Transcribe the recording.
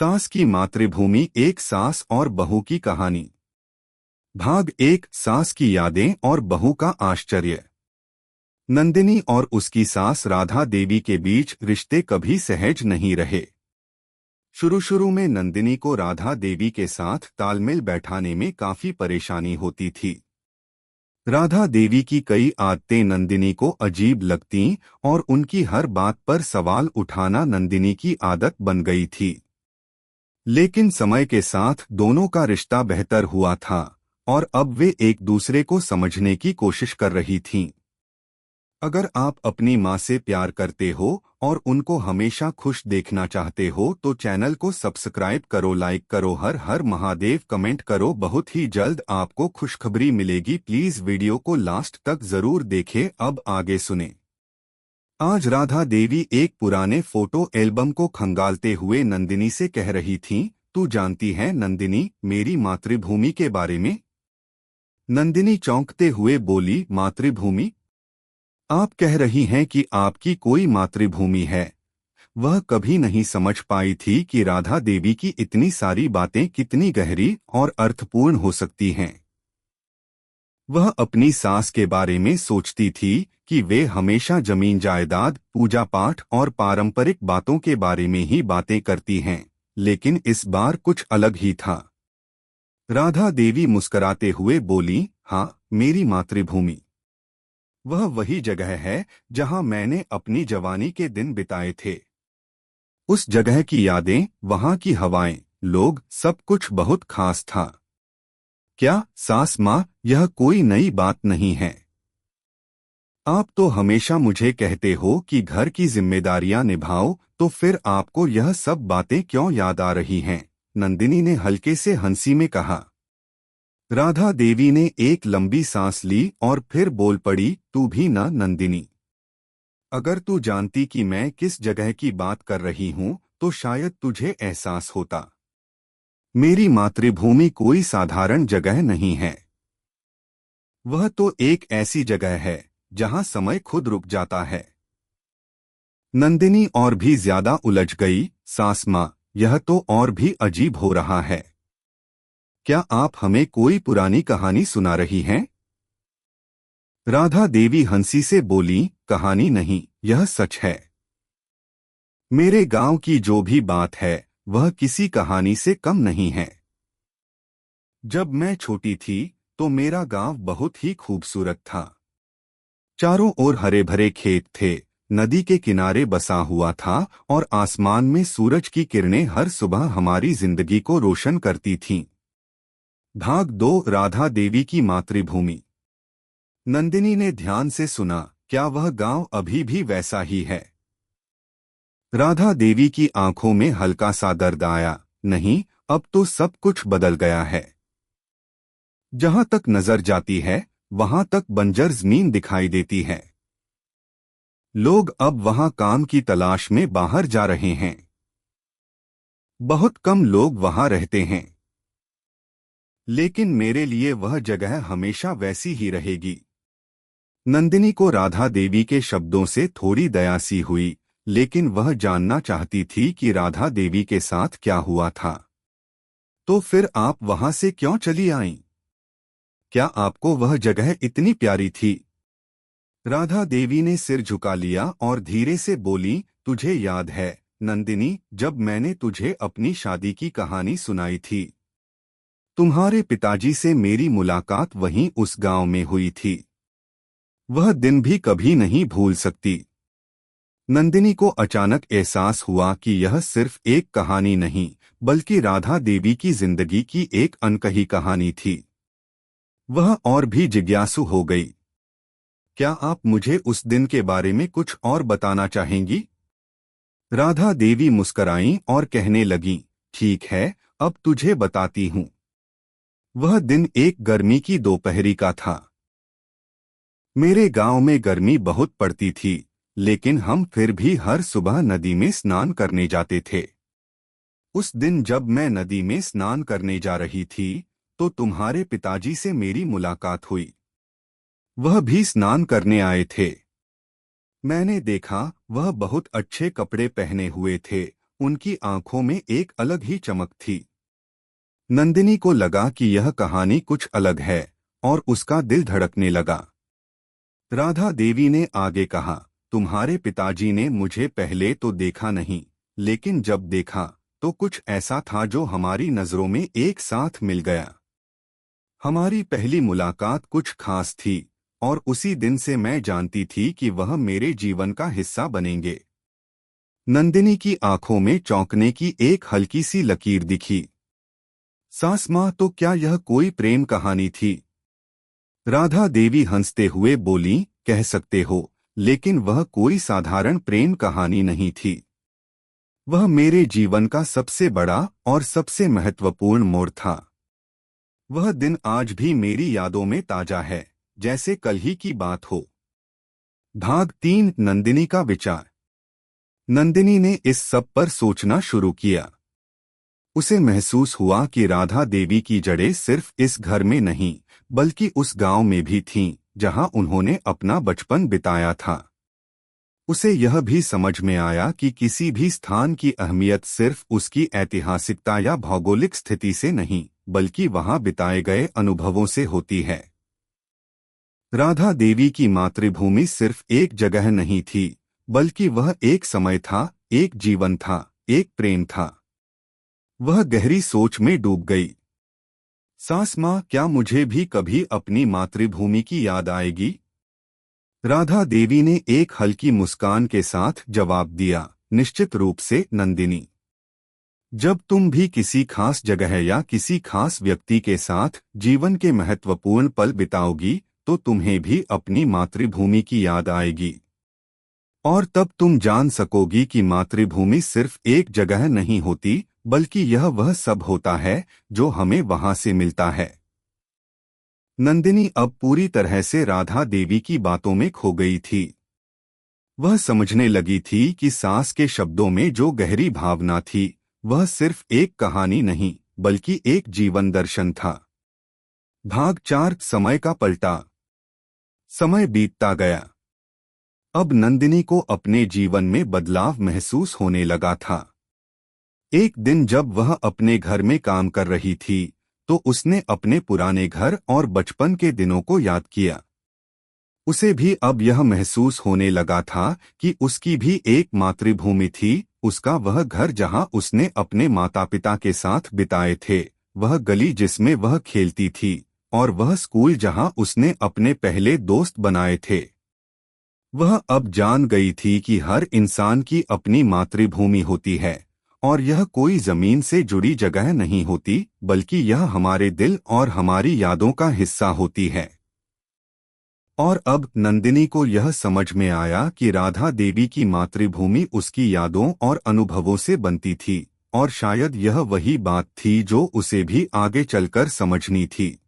सास की मातृभूमि, एक सास और बहू की कहानी। भाग 1, सास की यादें और बहू का आश्चर्य। नंदिनी और उसकी सास राधा देवी के बीच रिश्ते कभी सहज नहीं रहे। शुरू शुरू में नंदिनी को राधा देवी के साथ तालमेल बैठाने में काफी परेशानी होती थी। राधा देवी की कई आदतें नंदिनी को अजीब लगतीं और उनकी हर बात पर सवाल उठाना नंदिनी की आदत बन गई थी। लेकिन समय के साथ दोनों का रिश्ता बेहतर हुआ था और अब वे एक दूसरे को समझने की कोशिश कर रही थीं। अगर आप अपनी माँ से प्यार करते हो और उनको हमेशा खुश देखना चाहते हो तो चैनल को सब्सक्राइब करो, लाइक करो, हर हर महादेव कमेंट करो। बहुत ही जल्द आपको खुशखबरी मिलेगी। प्लीज वीडियो को लास्ट तक जरूर देखें। अब आगे सुने। आज राधा देवी एक पुराने फोटो एल्बम को खंगालते हुए नंदिनी से कह रही थीं, तू जानती है नंदिनी, मेरी मातृभूमि के बारे में? नंदिनी चौंकते हुए बोली, मातृभूमि? आप कह रही हैं कि आपकी कोई मातृभूमि है? वह कभी नहीं समझ पाई थी कि राधा देवी की इतनी सारी बातें कितनी गहरी और अर्थपूर्ण हो सकती हैं। वह अपनी सास के बारे में सोचती थी कि वे हमेशा जमीन जायदाद, पूजा पाठ और पारंपरिक बातों के बारे में ही बातें करती हैं, लेकिन इस बार कुछ अलग ही था। राधा देवी मुस्कुराते हुए बोली, हाँ, मेरी मातृभूमि। वह वही जगह है जहां मैंने अपनी जवानी के दिन बिताए थे। उस जगह की यादें, वहां की हवाएं, लोग, सब कुछ बहुत खास था। क्या सास माँ, यह कोई नई बात नहीं है। आप तो हमेशा मुझे कहते हो कि घर की जिम्मेदारियां निभाओ, तो फिर आपको यह सब बातें क्यों याद आ रही हैं? नंदिनी ने हल्के से हंसी में कहा। राधा देवी ने एक लंबी सांस ली और फिर बोल पड़ी, तू भी ना नंदिनी। अगर तू जानती कि मैं किस जगह की बात कर रही हूँ तो शायद तुझे एहसास होता। मेरी मातृभूमि कोई साधारण जगह नहीं है। वह तो एक ऐसी जगह है जहां समय खुद रुक जाता है। नंदिनी और भी ज्यादा उलझ गई। सास माँ, यह तो और भी अजीब हो रहा है। क्या आप हमें कोई पुरानी कहानी सुना रही हैं? राधा देवी हंसी से बोली, कहानी नहीं, यह सच है। मेरे गांव की जो भी बात है वह किसी कहानी से कम नहीं है। जब मैं छोटी थी तो मेरा गांव बहुत ही खूबसूरत था। चारों ओर हरे भरे खेत थे, नदी के किनारे बसा हुआ था और आसमान में सूरज की किरणें हर सुबह हमारी जिंदगी को रोशन करती थीं। भाग 2, राधा देवी की मातृभूमि। नंदिनी ने ध्यान से सुना, क्या वह गांव अभी भी वैसा ही है? राधा देवी की आंखों में हल्का सा दर्द आया। नहीं, अब तो सब कुछ बदल गया है। जहां तक नजर जाती है वहां तक बंजर जमीन दिखाई देती है। लोग अब वहां काम की तलाश में बाहर जा रहे हैं। बहुत कम लोग वहां रहते हैं। लेकिन मेरे लिए वह जगह हमेशा वैसी ही रहेगी। नंदिनी को राधा देवी के शब्दों से थोड़ी दया सी हुई, लेकिन वह जानना चाहती थी कि राधा देवी के साथ क्या हुआ था। तो फिर आप वहां से क्यों चली आईं? क्या आपको वह जगह इतनी प्यारी थी? राधा देवी ने सिर झुका लिया और धीरे से बोली, तुझे याद है नंदिनी, जब मैंने तुझे अपनी शादी की कहानी सुनाई थी? तुम्हारे पिताजी से मेरी मुलाकात वहीं उस गांव में हुई थी। वह दिन भी कभी नहीं भूल सकती। नंदिनी को अचानक एहसास हुआ कि यह सिर्फ एक कहानी नहीं, बल्कि राधा देवी की जिंदगी की एक अनकही कहानी थी। वह और भी जिज्ञासु हो गई। क्या आप मुझे उस दिन के बारे में कुछ और बताना चाहेंगी? राधा देवी मुस्कराईं और कहने लगीं, ठीक है, अब तुझे बताती हूँ। वह दिन एक गर्मी की दोपहरी का था। मेरे गांव में गर्मी बहुत पड़ती थी, लेकिन हम फिर भी हर सुबह नदी में स्नान करने जाते थे। उस दिन जब मैं नदी में स्नान करने जा रही थी तो तुम्हारे पिताजी से मेरी मुलाकात हुई। वह भी स्नान करने आए थे। मैंने देखा वह बहुत अच्छे कपड़े पहने हुए थे, उनकी आंखों में एक अलग ही चमक थी। नंदिनी को लगा कि यह कहानी कुछ अलग है और उसका दिल धड़कने लगा। राधा देवी ने आगे कहा, तुम्हारे पिताजी ने मुझे पहले तो देखा नहीं, लेकिन जब देखा तो कुछ ऐसा था जो हमारी नजरों में एक साथ मिल गया। हमारी पहली मुलाकात कुछ खास थी और उसी दिन से मैं जानती थी कि वह मेरे जीवन का हिस्सा बनेंगे। नंदिनी की आंखों में चौंकने की एक हल्की सी लकीर दिखी। सास माँ, तो क्या यह कोई प्रेम कहानी थी? राधा देवी हंसते हुए बोली, कह सकते हो, लेकिन वह कोई साधारण प्रेम कहानी नहीं थी। वह मेरे जीवन का सबसे बड़ा और सबसे महत्वपूर्ण मोड़ था। वह दिन आज भी मेरी यादों में ताजा है, जैसे कल ही की बात हो। भाग 3, नंदिनी का विचार। नंदिनी ने इस सब पर सोचना शुरू किया। उसे महसूस हुआ कि राधा देवी की जड़ें सिर्फ इस घर में नहीं, बल्कि उस गांव में भी थीं, जहां उन्होंने अपना बचपन बिताया था। उसे यह भी समझ में आया कि किसी भी स्थान की अहमियत सिर्फ उसकी ऐतिहासिकता या भौगोलिक स्थिति से नहीं, बल्कि वहां बिताए गए अनुभवों से होती है। राधा देवी की मातृभूमि सिर्फ एक जगह नहीं थी, बल्कि वह एक समय था, एक जीवन था, एक प्रेम था। वह गहरी सोच में डूब गई। सास माँ, क्या मुझे भी कभी अपनी मातृभूमि की याद आएगी? राधा देवी ने एक हल्की मुस्कान के साथ जवाब दिया, निश्चित रूप से नंदिनी। जब तुम भी किसी खास जगह या किसी खास व्यक्ति के साथ जीवन के महत्वपूर्ण पल बिताओगी, तो तुम्हें भी अपनी मातृभूमि की याद आएगी। और तब तुम जान सकोगी कि मातृभूमि सिर्फ एक जगह नहीं होती, बल्कि यह वह सब होता है जो हमें वहां से मिलता है। नंदिनी अब पूरी तरह से राधा देवी की बातों में खो गई थी। वह समझने लगी थी कि सास के शब्दों में जो गहरी भावना थी, वह सिर्फ एक कहानी नहीं, बल्कि एक जीवन दर्शन था। भाग 4, समय का पलटा। समय बीतता गया। अब नंदिनी को अपने जीवन में बदलाव महसूस होने लगा था। एक दिन जब वह अपने घर में काम कर रही थी, तो उसने अपने पुराने घर और बचपन के दिनों को याद किया। उसे भी अब यह महसूस होने लगा था कि उसकी भी एक मातृभूमि थी, उसका वह घर जहां उसने अपने माता पिता के साथ बिताए थे, वह गली जिसमें वह खेलती थी, और वह स्कूल जहां उसने अपने पहले दोस्त बनाए थे। वह अब जान गई थी कि हर इंसान की अपनी मातृभूमि होती है, और यह कोई जमीन से जुड़ी जगह नहीं होती, बल्कि यह हमारे दिल और हमारी यादों का हिस्सा होती है। और अब नंदिनी को यह समझ में आया कि राधा देवी की मातृभूमि उसकी यादों और अनुभवों से बनती थी, और शायद यह वही बात थी जो उसे भी आगे चलकर समझनी थी।